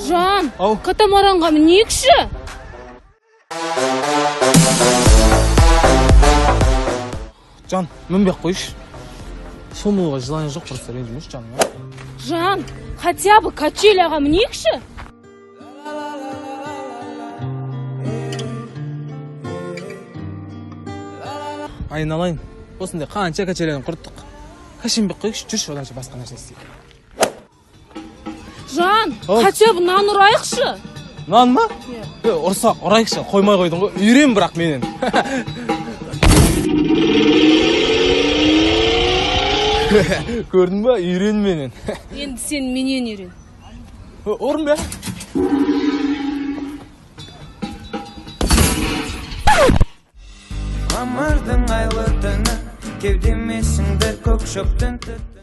Жан, катамаранға мінейікші? Жан, мінбек қойшы. Шомылуға желание жоқ, просто ренжімеші жаныңа. Жан, хотя бы качеляға мінейікші? Айналайын, осындай қанша качелерін құрттық. Кашенбек қойшы, жүрші оданша басқа нәрсе істейік. Жан, хотя бы нан ұрайықшы? Нан ма? Ұрсақ, ұрайықшы, қоймай қойдың ғой. Үйрен бірақ менен. Көрдің ба? Үйрен менен. Енді сен менен үйрен. Орын бе? Мамырдың айлы түні, кеудемесіңдір көк шөптің түті.